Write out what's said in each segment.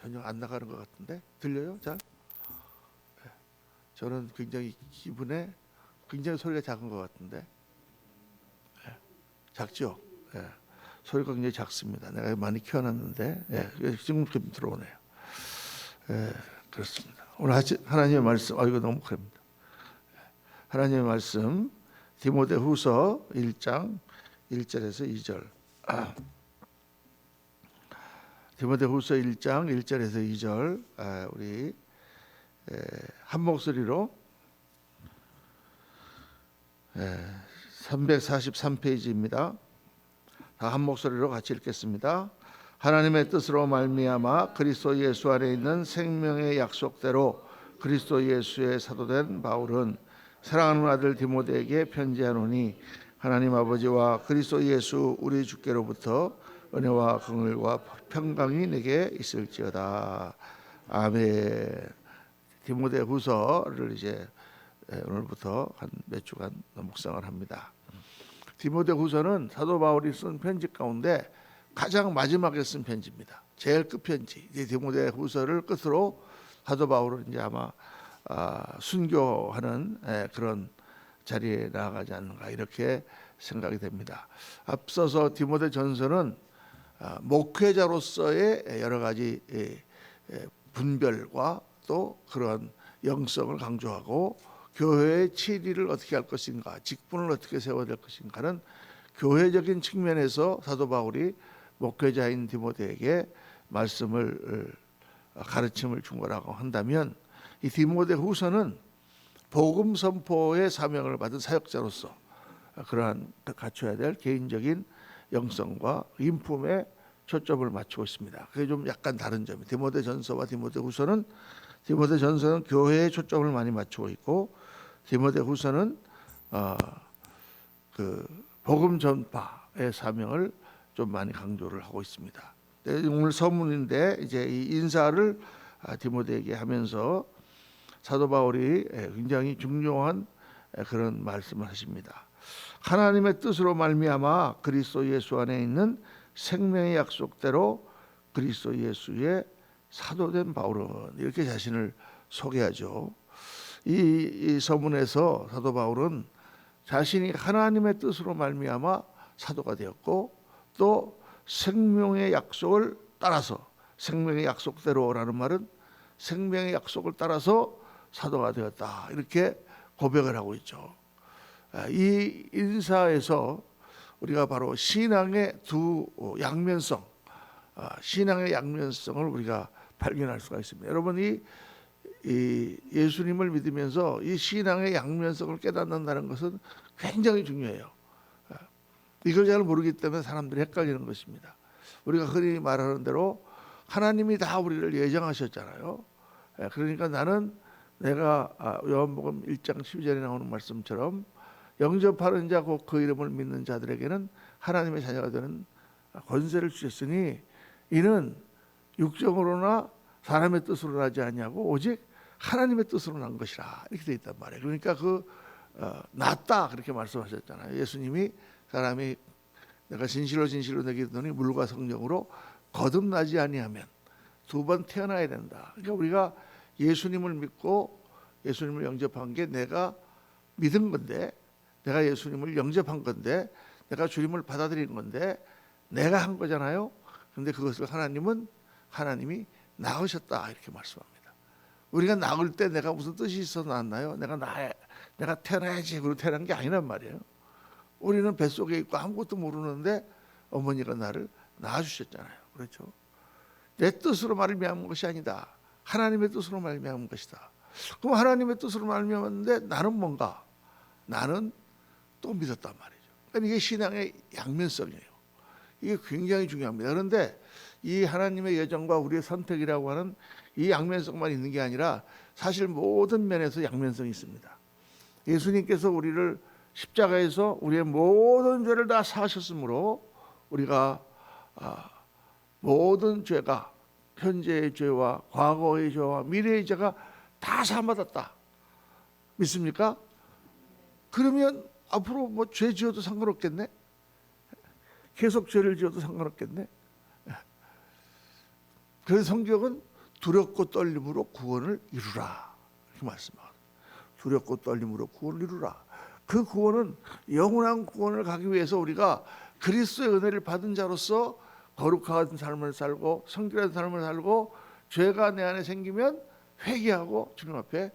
전혀 안 나가는 것 같은데 들려요? 잘? 예. 저는 굉장히 기분에 굉장히 소리가 작은 것 같은데 작죠? 예. 소리가 굉장히 작습니다. 내가 많이 키워놨는데 지금 좀 들어오네요. 예, 그렇습니다. 오늘 하나님의 말씀, 이거 너무 그럽니다. 하나님의 말씀 디모데후서 1장 1절에서 2절. 디모데후서 1장 1절에서 2절 우리 한 목소리로 343페이지입니다. 다 한 목소리로 같이 읽겠습니다. 하나님의 뜻으로 말미암아 그리스도 예수 안에 있는 생명의 약속대로 그리스도 예수의 사도된 바울은 사랑하는 아들 디모데에게 편지하노니 하나님 아버지와 그리스도 예수 우리 주께로부터 은혜와 긍휼과 평강이 내게 있을지어다. 아멘. 디모데후서를 이제 오늘부터 한 몇 주간 묵상을 합니다. 디모데후서는 사도 바울이 쓴 편지 가운데 가장 마지막에 쓴 편지입니다. 제일 끝 편지. 디모데후서를 끝으로 사도 바울은 이제 아마 순교하는 그런 자리에 나아가지 않는가 이렇게 생각이 됩니다. 앞서서 디모데전서는 목회자로서의 여러 가지 분별과 또 그런 영성을 강조하고 교회의 치리를 어떻게 할 것인가, 직분을 어떻게 세워야 될 것인가는 교회적인 측면에서 사도 바울이 목회자인 디모데에게 말씀을 가르침을 준 거라고 한다면 이 디모데후서는 복음 선포의 사명을 받은 사역자로서 그러한 갖춰야 될 개인적인 영성과 인품에 초점을 맞추고 있습니다. 그게 좀 약간 다른 점이 디모데전서와 디모데후서는 교회에 초점을 많이 맞추고 있고 디모데후서는 그 복음 전파의 사명을 좀 많이 강조를 하고 있습니다. 오늘 서문인데 이제 이 인사를 디모데에게 하면서 사도 바울이 굉장히 중요한 그런 말씀을 하십니다. 하나님의 뜻으로 말미암아 그리스도 예수 안에 있는 생명의 약속대로 그리스도 예수의 사도된 바울은 이렇게 자신을 소개하죠. 이 서문에서 사도 바울은 자신이 하나님의 뜻으로 말미암아 사도가 되었고 또 생명의 약속을 따라서 생명의 약속대로라는 말은 생명의 약속을 따라서 사도가 되었다 이렇게 고백을 하고 있죠. 이 인사에서 우리가 바로 신앙의 두 양면성, 신앙의 양면성을 우리가 발견할 수가 있습니다. 여러분이 이 예수님을 믿으면서 이 신앙의 양면성을 깨닫는다는 것은 굉장히 중요해요. 이걸 잘 모르기 때문에 사람들이 헷갈리는 것입니다. 우리가 흔히 말하는 대로 하나님이 다 우리를 예정하셨잖아요. 그러니까 나는 내가 요한복음 1장 12절에 나오는 말씀처럼 영접하는 자 곧 그 이름을 믿는 자들에게는 하나님의 자녀가 되는 권세를 주셨으니 이는 육정으로나 사람의 뜻으로 나지 아니하고 오직 하나님의 뜻으로 난 것이라 이렇게 돼 있단 말이에요. 그러니까 낫다 그렇게 말씀하셨잖아요. 예수님이 사람이 내가 진실로 내게 이르노니 물과 성령으로 거듭나지 아니하면 두 번 태어나야 된다. 그러니까 우리가 예수님을 믿고 예수님을 영접한 게 내가 믿은 건데 내가 예수님을 영접한 건데 내가 주님을 받아들인 건데 내가 한 거잖아요. 그런데 그것을 하나님이 낳으셨다 이렇게 말씀합니다. 우리가 낳을 때 내가 무슨 뜻이 있어서 낳았나요? 내가 태어나야지 그러고 태어난 게 아니란 말이에요. 우리는 뱃속에 있고 아무것도 모르는데 어머니가 나를 낳아주셨잖아요. 그렇죠? 내 뜻으로 말미암은 것이 아니다. 하나님의 뜻으로 말미암은 것이다. 그럼 하나님의 뜻으로 말미암았는데 나는 뭔가? 나는 또 믿었단 말이죠. 그러니까 이게 신앙의 양면성이에요. 이게 굉장히 중요합니다. 그런데 이 하나님의 예정과 우리의 선택이라고 하는 이 양면성만 있는 게 아니라 사실 모든 면에서 양면성이 있습니다. 예수님께서 우리를 십자가에서 우리의 모든 죄를 다 사하셨으므로 우리가 모든 죄가 현재의 죄와 과거의 죄와 미래의 죄가 다 사함받았다. 믿습니까? 그러면 앞으로 뭐 죄 지어도 상관없겠네? 계속 죄를 지어도 상관없겠네? 그래서 성경은 두렵고 떨림으로 구원을 이루라. 이렇게 말씀하거든요. 두렵고 떨림으로 구원을 이루라. 그 구원은 영원한 구원을 가기 위해서 우리가 그리스도의 은혜를 받은 자로서 거룩한 삶을 살고 성결한 삶을 살고 죄가 내 안에 생기면 회개하고 주님 앞에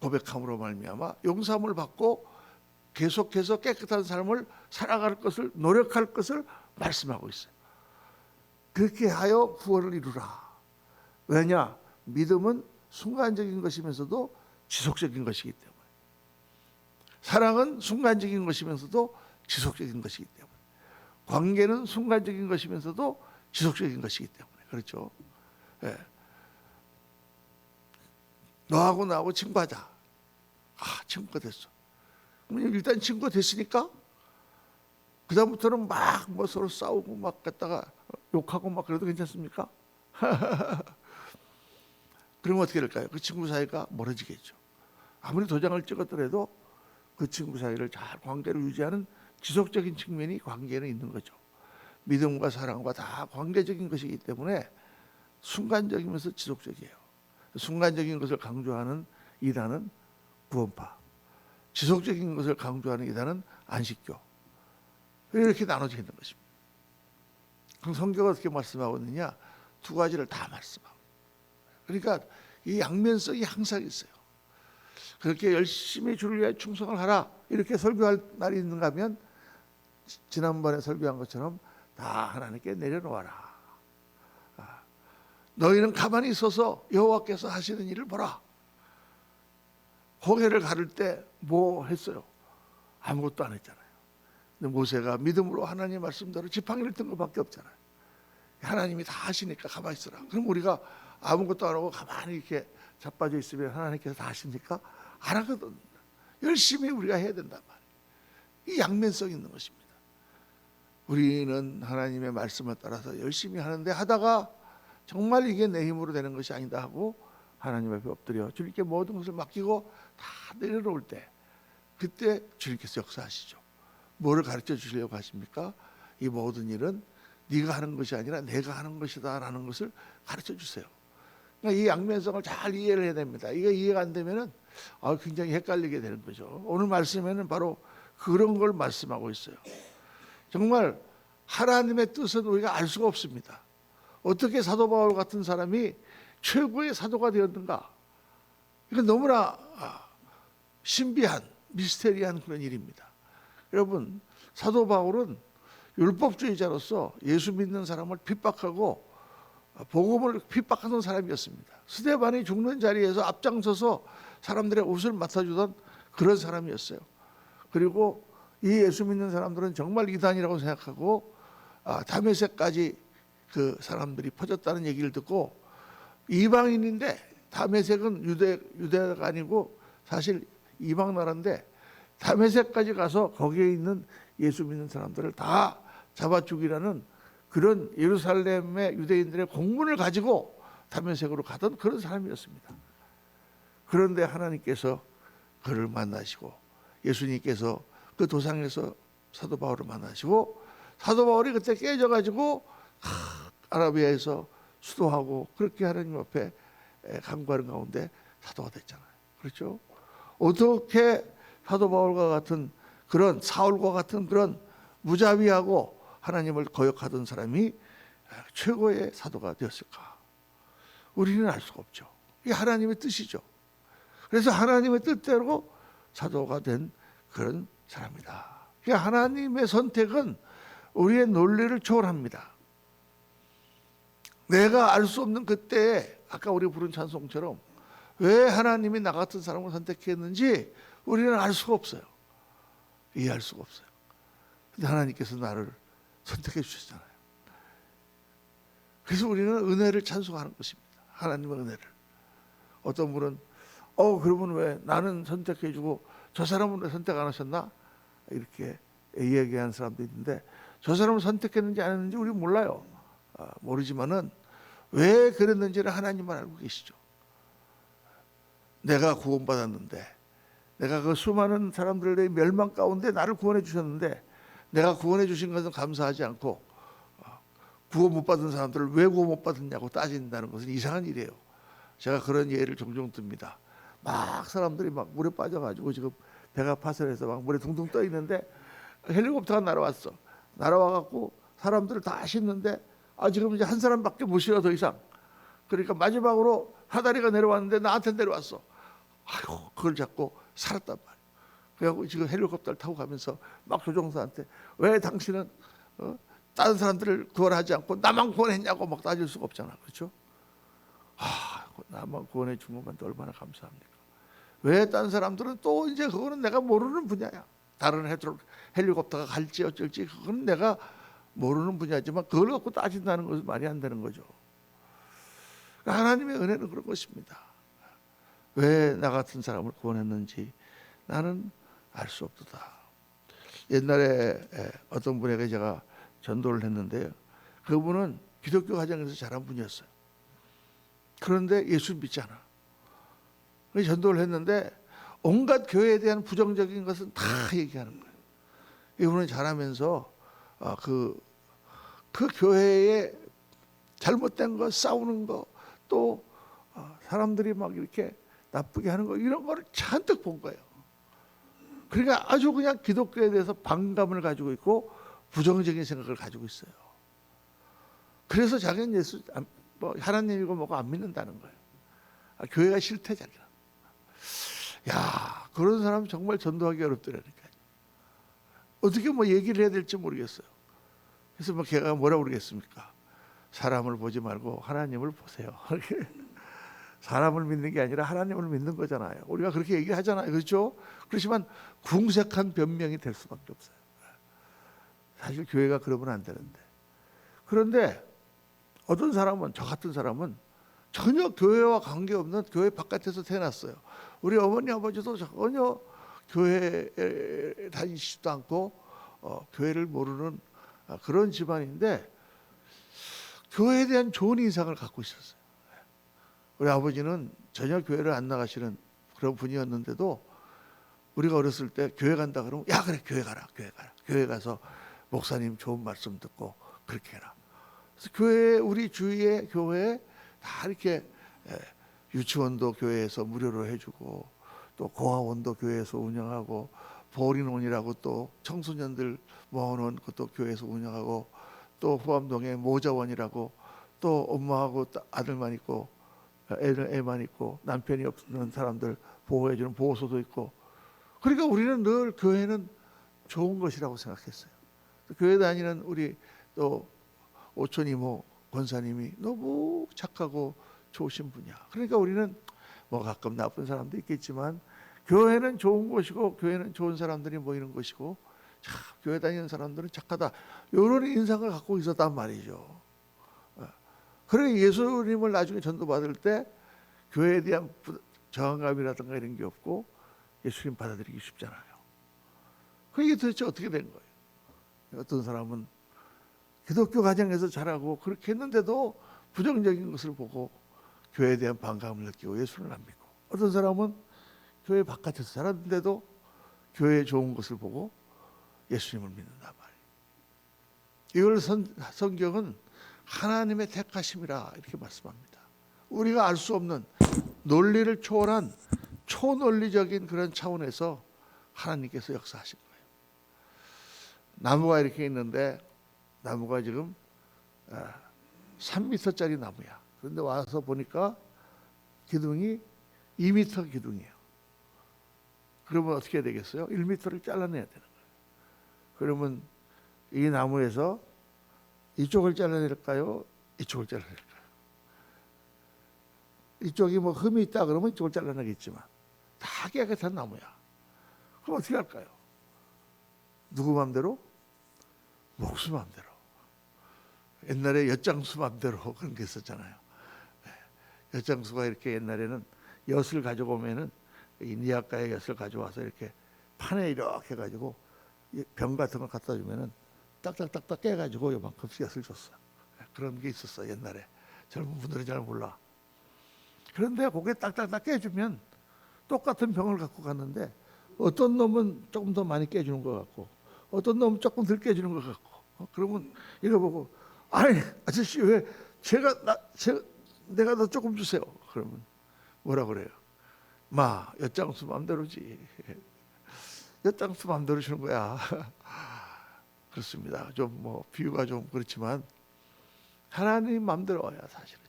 고백함으로 말미암아 용서함을 받고 계속해서 깨끗한 삶을 살아갈 것을 노력할 것을 말씀하고 있어요. 그렇게 하여 구원을 이루라. 왜냐? 믿음은 순간적인 것이면서도 지속적인 것이기 때문에, 사랑은 순간적인 것이면서도 지속적인 것이기 때문에, 관계는 순간적인 것이면서도 지속적인 것이기 때문에, 그렇죠? 예. 너하고 나하고 친구하자. 친구가 됐어. 일단 친구가 됐으니까 그 다음부터는 막 뭐 서로 싸우고 막 갔다가 욕하고 막 그래도 괜찮습니까? 그러면 어떻게 될까요? 그 친구 사이가 멀어지겠죠. 아무리 도장을 찍었더라도 그 친구 사이를 잘 관계를 유지하는 지속적인 측면이 관계는 있는 거죠. 믿음과 사랑과 다 관계적인 것이기 때문에 순간적이면서 지속적이에요. 순간적인 것을 강조하는 이단은 구원파, 지속적인 것을 강조하는 이단은 안식교, 이렇게 나눠져 있는 것입니다. 그럼 성경은 어떻게 말씀하고 있느냐? 두 가지를 다 말씀하고, 그러니까 이 양면성이 항상 있어요. 그렇게 열심히 주를 위해 충성을 하라 이렇게 설교할 날이 있는가 하면 지난번에 설교한 것처럼 다 하나님께 내려놓아라. 너희는 가만히 있어서 여호와께서 하시는 일을 보라. 홍해를 가를 때 뭐 했어요? 아무것도 안 했잖아요. 근데 모세가 믿음으로 하나님 말씀대로 지팡이를 든 것밖에 없잖아요. 하나님이 다 하시니까 가만히 있어라. 그럼 우리가 아무것도 안 하고 가만히 이렇게 자빠져 있으면 하나님께서 다 하십니까? 안 하거든. 열심히 우리가 해야 된단 말이에요. 이 양면성이 있는 것입니다. 우리는 하나님의 말씀을 따라서 열심히 하는데 하다가 정말 이게 내 힘으로 되는 것이 아니다 하고 하나님 앞에 엎드려 주님께 모든 것을 맡기고 다 내려놓을 때, 그때 주님께서 역사하시죠. 뭐를 가르쳐 주시려고 하십니까? 이 모든 일은 네가 하는 것이 아니라 내가 하는 것이다 라는 것을 가르쳐 주세요. 그러니까 이 양면성을 잘 이해를 해야 됩니다. 이거 이해가 안 되면은 굉장히 헷갈리게 되는 거죠. 오늘 말씀에는 바로 그런 걸 말씀하고 있어요. 정말 하나님의 뜻은 우리가 알 수가 없습니다. 어떻게 사도 바울 같은 사람이 최고의 사도가 되었는가? 이건 너무나 신비한 미스테리한 그런 일입니다. 여러분, 사도 바울은 율법주의자로서 예수 믿는 사람을 핍박하고 복음을 핍박하던 사람이었습니다. 스데반이 죽는 자리에서 앞장서서 사람들의 옷을 맡아주던 그런 사람이었어요. 그리고 이 예수 믿는 사람들은 정말 이단이라고 생각하고 다메섹까지 그 사람들이 퍼졌다는 얘기를 듣고, 이방인인데 다메섹은 유대가 아니고 사실 이방 나라인데 다메섹까지 가서 거기에 있는 예수 믿는 사람들을 다 잡아 죽이라는 그런 예루살렘의 유대인들의 공문을 가지고 다메섹으로 가던 그런 사람이었습니다. 그런데 하나님께서 그를 만나시고, 예수님께서 그 도상에서 사도 바울을 만나시고, 사도 바울이 그때 깨져가지고 아라비아에서 수도하고 그렇게 하나님 앞에 간구하는 가운데 사도가 됐잖아요. 그렇죠? 어떻게 사도 바울과 같은 그런 사울과 같은 그런 무자비하고 하나님을 거역하던 사람이 최고의 사도가 되었을까? 우리는 알 수가 없죠. 이게 하나님의 뜻이죠. 그래서 하나님의 뜻대로 사도가 된 그런 사람이다. 그러니까 하나님의 선택은 우리의 논리를 초월합니다. 내가 알 수 없는 그때에 아까 우리 부른 찬송처럼 왜 하나님이 나 같은 사람을 선택했는지 우리는 알 수가 없어요. 이해할 수가 없어요. 근데 하나님께서 나를 선택해 주셨잖아요. 그래서 우리는 은혜를 찬송하는 것입니다. 하나님의 은혜를. 어떤 분은 그러면 왜 나는 선택해 주고 저 사람은 왜 선택 안 하셨나? 이렇게 얘기하는 사람도 있는데, 저 사람을 선택했는지 안 했는지 우리 몰라요. 모르지만은 왜 그랬는지를 하나님만 알고 계시죠. 내가 구원받았는데, 내가 그 수많은 사람들의 멸망 가운데 나를 구원해 주셨는데, 내가 구원해 주신 것은 감사하지 않고 구원 못 받은 사람들을 왜 구원 못 받았냐고 따진다는 것은 이상한 일이에요. 제가 그런 예를 종종 듭니다. 막 사람들이 막 물에 빠져가지고 지금 배가 파손해서 막 물에 둥둥 떠 있는데 헬리콥터가 날아왔어. 날아와갖고 사람들을 다 싣는데 지금 이제 한 사람밖에 못 실어 더 이상. 그러니까 마지막으로 사다리가 내려왔는데 나한테 내려왔어. 아이고 그걸 잡고 살았단 말이야. 그래갖고 지금 헬리콥터를 타고 가면서 막 조종사한테 왜 당신은 다른 사람들을 구원하지 않고 나만 구원했냐고 막 따질 수가 없잖아. 그렇죠? 나만 구원해 준 것만 얼마나 감사합니까? 왜 다른 사람들은 또 이제 그거는 내가 모르는 분야야. 다른 헬리콥터가 갈지 어쩔지 그건 내가 모르는 분야지만 그걸 갖고 따진다는 것은 말이 안 되는 거죠. 하나님의 은혜는 그런 것입니다. 왜 나 같은 사람을 구원했는지 나는 알 수 없도다. 옛날에 어떤 분에게 제가 전도를 했는데요. 그분은 기독교 가정에서 자란 분이었어요. 그런데 예수 믿지 않아. 전도를 했는데 온갖 교회에 대한 부정적인 것은 다 얘기하는 거예요. 이분은 자라면서 그 교회에 잘못된 거, 싸우는 거, 또 사람들이 막 이렇게 나쁘게 하는 거 이런 거를 잔뜩 본 거예요. 그러니까 아주 그냥 기독교에 대해서 반감을 가지고 있고 부정적인 생각을 가지고 있어요. 그래서 자기는 예수 하나님이고 뭐고 안 믿는다는 거예요. 교회가 싫대 자기는. 야, 그런 사람 정말 전도하기 어렵더라니까요. 어떻게 뭐 얘기를 해야 될지 모르겠어요. 그래서 뭐 걔가 뭐라 그러겠습니까? 사람을 보지 말고 하나님을 보세요. 사람을 믿는 게 아니라 하나님을 믿는 거잖아요. 우리가 그렇게 얘기하잖아요. 그렇죠? 그렇지만 궁색한 변명이 될 수밖에 없어요. 사실 교회가 그러면 안 되는데. 그런데 어떤 사람은, 저 같은 사람은 전혀 교회와 관계없는 교회 바깥에서 태어났어요. 우리 어머니 아버지도 전혀 교회에 다니시지도 않고 교회를 모르는 그런 집안인데 교회에 대한 좋은 인상을 갖고 있었어요. 우리 아버지는 전혀 교회를 안 나가시는 그런 분이었는데도 우리가 어렸을 때 교회 간다 그러면 야 그래 교회 가라 교회 가라 교회 가서 목사님 좋은 말씀 듣고 그렇게 해라. 그래서 교회 우리 주위에 교회에 다 이렇게 유치원도 교회에서 무료로 해주고 또 고아원도 교회에서 운영하고 보리논이라고 또 청소년들 모아놓은 것도 교회에서 운영하고 또 후암동에 모자원이라고 또 엄마하고 아들만 있고 애만 있고 남편이 없는 사람들 보호해주는 보호소도 있고 그러니까 우리는 늘 교회는 좋은 것이라고 생각했어요. 교회 다니는 우리 또 오촌 이모 권사님이 너무 착하고 좋으신 분이야. 그러니까 우리는 뭐 가끔 나쁜 사람도 있겠지만 교회는 좋은 곳이고 교회는 좋은 사람들이 모이는 곳이고 참 교회 다니는 사람들은 착하다. 이런 인상을 갖고 있었단 말이죠. 그러니까 예수님을 나중에 전도받을 때 교회에 대한 저항감이라든가 이런 게 없고 예수님 받아들이기 쉽잖아요. 그게 도대체 어떻게 된 거예요? 어떤 사람은 기독교 가정에서 자라고 그렇게 했는데도 부정적인 것을 보고 교회에 대한 반감을 느끼고 예수를 안 믿고 어떤 사람은 교회 바깥에서 자랐는데도 교회의 좋은 것을 보고 예수님을 믿는단 말이에요. 이걸 성경은 하나님의 택하심이라 이렇게 말씀합니다. 우리가 알 수 없는 논리를 초월한 초논리적인 그런 차원에서 하나님께서 역사하신 거예요. 나무가 이렇게 있는데 나무가 지금 3m짜리 나무야. 그런데 와서 보니까 기둥이 2m 기둥이에요. 그러면 어떻게 해야 되겠어요? 1m를 잘라내야 되는 거예요. 그러면 이 나무에서 이쪽을 잘라낼까요? 이쪽을 잘라낼까요? 이쪽이 뭐 흠이 있다 그러면 이쪽을 잘라내겠지만 다 깨끗한 나무야. 그럼 어떻게 할까요? 누구 맘대로? 목수 맘대로. 옛날에 엿장수 맘대로 그런 게 있었잖아요. 엿장수가 이렇게 옛날에는 엿을 가져오면은 이 니아가의 엿을 가져와서 이렇게 판에 이렇게 해가지고 병 같은 걸 갖다 주면은 딱딱딱딱 깨가지고 요만큼 엿을 줬어. 그런 게 있었어 옛날에. 젊은 분들은 잘 몰라. 그런데 그게 딱딱딱 깨주면 똑같은 병을 갖고 갔는데 어떤 놈은 조금 더 많이 깨주는 것 같고 어떤 놈은 조금 덜 깨주는 것 같고 그러면 이거 보고 아니 아저씨 왜 내가 더 조금 주세요. 그러면 뭐라 그래요? 마 엿장수 맘대로지. 엿장수 맘대로 주는 거야. 그렇습니다. 좀 뭐 비유가 좀 그렇지만 하나님 맘대로야 사실은.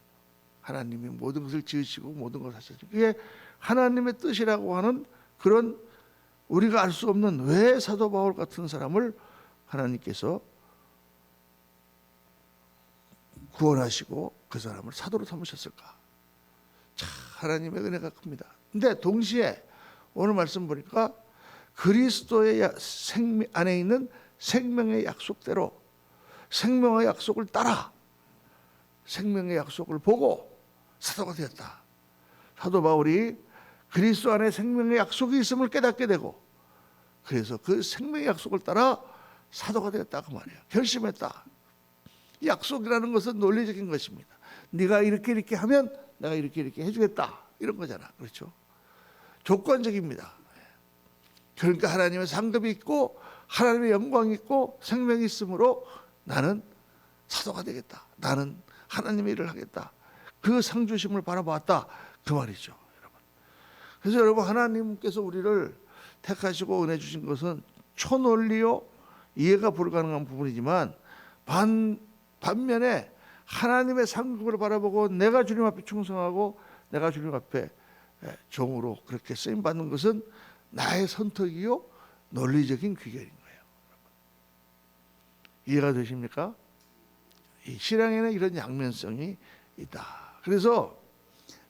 하나님이 모든 것을 지으시고 모든 것을 하셨죠. 그게 하나님의 뜻이라고 하는 그런 우리가 알 수 없는 왜 사도 바울 같은 사람을 하나님께서 구원하시고 그 사람을 사도로 삼으셨을까? 참 하나님의 은혜가 큽니다. 근데 동시에 오늘 말씀 보니까 그리스도의 안에 있는 생명의 약속대로 생명의 약속을 따라 생명의 약속을 보고 사도가 되었다. 사도 바울이 그리스도 안에 생명의 약속이 있음을 깨닫게 되고 그래서 그 생명의 약속을 따라 사도가 되었다 그 말이에요. 결심했다. 약속이라는 것은 논리적인 것입니다. 네가 이렇게 하면 내가 이렇게 해주겠다 이런 거잖아. 그렇죠? 조건적입니다. 그러니까 하나님의 상급이 있고 하나님의 영광이 있고 생명이 있으므로 나는 사도가 되겠다. 나는 하나님의 일을 하겠다. 그 상주심을 바라보았다 그 말이죠. 여러분. 그래서 여러분 하나님께서 우리를 택하시고 은혜 주신 것은 초논리요 이해가 불가능한 부분이지만 반면에 하나님의 상급을 바라보고 내가 주님 앞에 충성하고 내가 주님 앞에 종으로 그렇게 쓰임 받는 것은 나의 선택이요 논리적인 귀결인 거예요. 이해가 되십니까? 이 신앙에는 이런 양면성이 있다. 그래서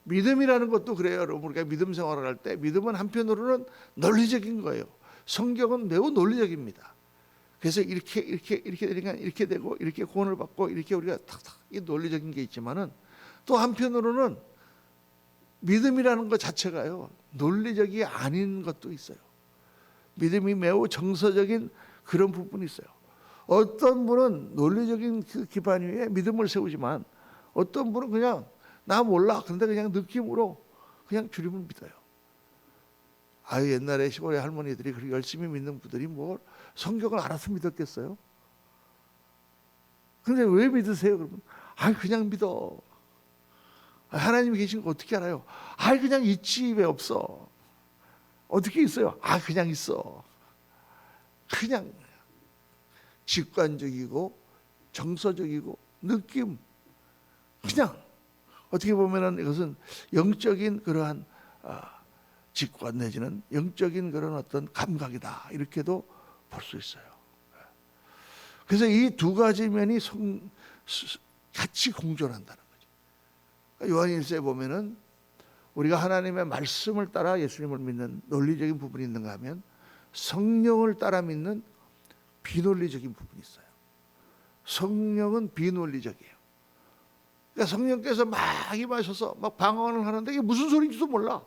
믿음이라는 것도 그래요. 여러분 우리가 믿음 생활을 할 때 믿음은 한편으로는 논리적인 거예요. 성경은 매우 논리적입니다. 그래서 이렇게 되니까 이렇게 되고 이렇게 구원을 받고 이렇게 우리가 탁탁 이 논리적인 게 있지만은 또 한편으로는 믿음이라는 것 자체가요 논리적이 아닌 것도 있어요. 믿음이 매우 정서적인 그런 부분이 있어요. 어떤 분은 논리적인 그 기반 위에 믿음을 세우지만 어떤 분은 그냥 나 몰라 그런데 그냥 느낌으로 그냥 주님을 믿어요. 아유 옛날에 시골의 할머니들이 그렇게 열심히 믿는 분들이 뭘 성경을 알아서 믿었겠어요? 그런데 왜 믿으세요? 그러면 그냥 믿어. 하나님이 계신 거 어떻게 알아요? 그냥 있지 왜 없어? 어떻게 있어요? 그냥 있어. 그냥 직관적이고 정서적이고 느낌 그냥 어떻게 보면은 이것은 영적인 그러한 직관 내지는 영적인 그런 어떤 감각이다 이렇게도 볼 수 있어요. 그래서 이 두 가지 면이 같이 공존한다는 거죠. 그러니까 요한일서에 보면은 우리가 하나님의 말씀을 따라 예수님을 믿는 논리적인 부분이 있는가 하면 성령을 따라 믿는 비논리적인 부분이 있어요. 성령은 비논리적이에요. 그러니까 성령께서 막 임하셔서 막 방언을 하는데 이게 무슨 소리인지도 몰라.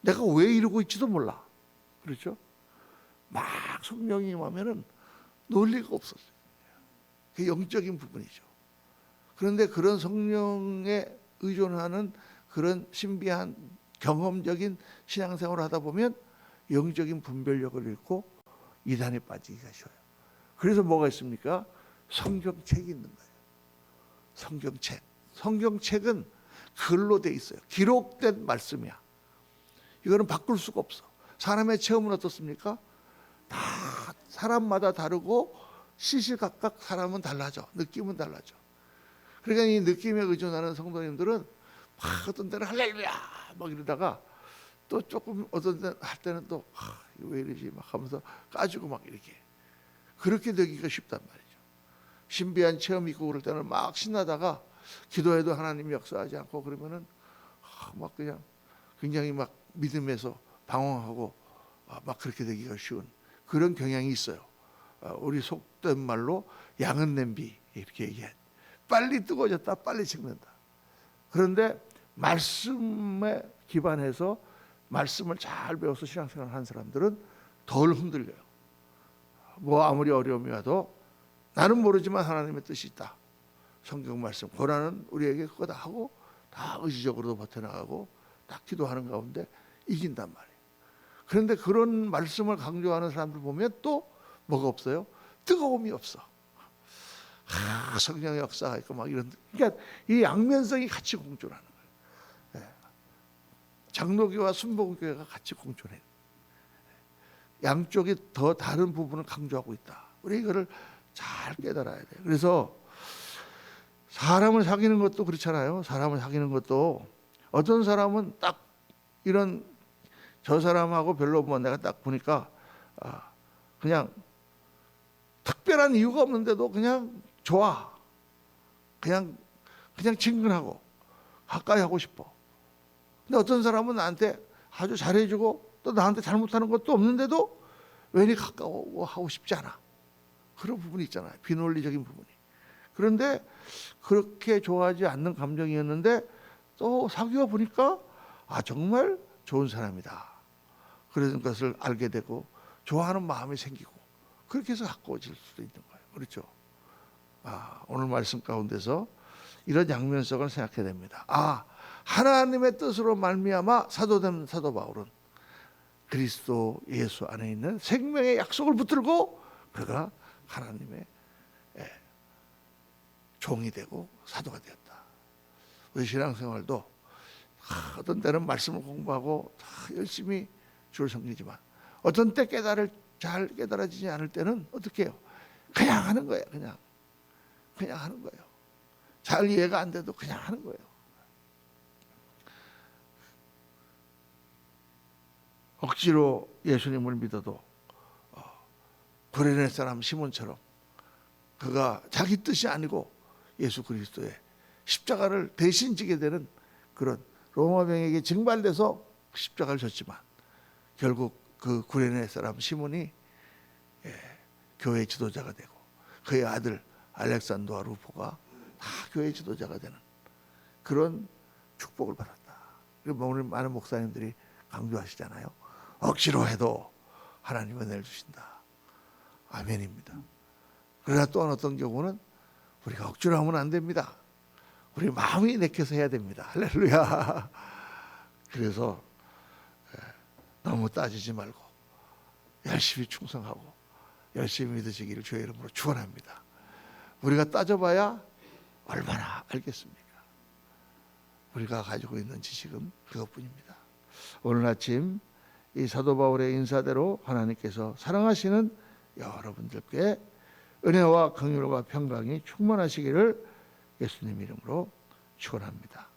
내가 왜 이러고 있지도 몰라. 그렇죠? 막 성령이 임하면은 논리가 없었어요. 그게 영적인 부분이죠. 그런데 그런 성령에 의존하는 그런 신비한 경험적인 신앙생활을 하다 보면 영적인 분별력을 잃고 이단에 빠지기가 쉬워요. 그래서 뭐가 있습니까? 성경책이 있는 거예요. 성경책. 성경책은 글로 돼 있어요. 기록된 말씀이야. 이거는 바꿀 수가 없어. 사람의 체험은 어떻습니까? 다 사람마다 다르고 시시각각 사람은 달라져. 느낌은 달라져. 그러니까 이 느낌에 의존하는 성도님들은 막 어떤 때는 할렐루야 막 이러다가 또 조금 어떤 때 할 때는 또 왜 이러지 막 하면서 까지고 막 이렇게 그렇게 되기가 쉽단 말이죠. 신비한 체험 있고 그럴 때는 막 신나다가 기도해도 하나님이 역사하지 않고 그러면은 막 그냥 굉장히 막 믿음에서 방황하고 막 그렇게 되기가 쉬운 그런 경향이 있어요. 우리 속된 말로 양은 냄비 이렇게 얘기해. 빨리 뜨거워졌다 빨리 식는다. 그런데 말씀에 기반해서 말씀을 잘 배워서 신앙생활을 한 사람들은 덜 흔들려요. 뭐 아무리 어려움이 와도 나는 모르지만 하나님의 뜻이 있다. 성경 말씀 고난은 우리에게 그거다 하고 다 의지적으로도 버텨나가고 다 기도하는 가운데 이긴단 말이에요. 그런데 그런 말씀을 강조하는 사람들 보면 또 뭐가 없어요? 뜨거움이 없어. 성령의 역사가 있고 막 이런. 그러니까 이 양면성이 같이 공존하는 거예요. 장로교와 순복음교회가 같이 공존해. 양쪽이 더 다른 부분을 강조하고 있다. 우리 이거를 잘 깨달아야 돼요. 그래서 사람을 사귀는 것도 그렇잖아요. 사람을 사귀는 것도 어떤 사람은 딱 이런 저 사람하고 별로 뭐 내가 딱 보니까 그냥 특별한 이유가 없는데도 그냥 좋아. 그냥 친근하고 가까이 하고 싶어. 근데 어떤 사람은 나한테 아주 잘해주고 또 나한테 잘못하는 것도 없는데도 왠지 가까워하고 싶지 않아. 그런 부분이 있잖아요. 비논리적인 부분이. 그런데 그렇게 좋아하지 않는 감정이었는데 또 사귀어 보니까 정말 좋은 사람이다. 그런 것을 알게 되고 좋아하는 마음이 생기고 그렇게 해서 가까워질 수도 있는 거예요. 그렇죠? 오늘 말씀 가운데서 이런 양면성을 생각해야 됩니다. 하나님의 뜻으로 말미암아 사도된 사도 바울은 그리스도 예수 안에 있는 생명의 약속을 붙들고 그가 하나님의 종이 되고 사도가 되었다. 우리 신앙생활도 어떤 때는 말씀을 공부하고 열심히 주를 섬기지만 어떤 때 잘 깨달아지지 않을 때는 어떻게 해요? 그냥 하는 거예요. 그냥 하는 거예요. 잘 이해가 안 돼도 그냥 하는 거예요. 억지로 예수님을 믿어도 구레네 사람 시몬처럼 그가 자기 뜻이 아니고 예수 그리스도의 십자가를 대신 지게 되는 그런 로마병에게 징발돼서 십자가를 졌지만 결국 그 구레네 사람 시몬이 교회 지도자가 되고 그의 아들 알렉산더와 루포가 다 교회 지도자가 되는 그런 축복을 받았다. 오늘 많은 목사님들이 강조하시잖아요. 억지로 해도 하나님은 은혜를 주신다. 아멘입니다. 그러나 또 어떤 경우는 우리가 억지로 하면 안 됩니다. 우리 마음이 내켜서 해야 됩니다. 할렐루야. 그래서 너무 따지지 말고 열심히 충성하고 열심히 믿으시기를 주의 이름으로 축원합니다. 우리가 따져봐야 얼마나 알겠습니까? 우리가 가지고 있는 지식은 그것뿐입니다. 오늘 아침 이 사도 바울의 인사대로 하나님께서 사랑하시는 여러분들께 은혜와 긍휼과 평강이 충만하시기를 예수님 이름으로 축원합니다.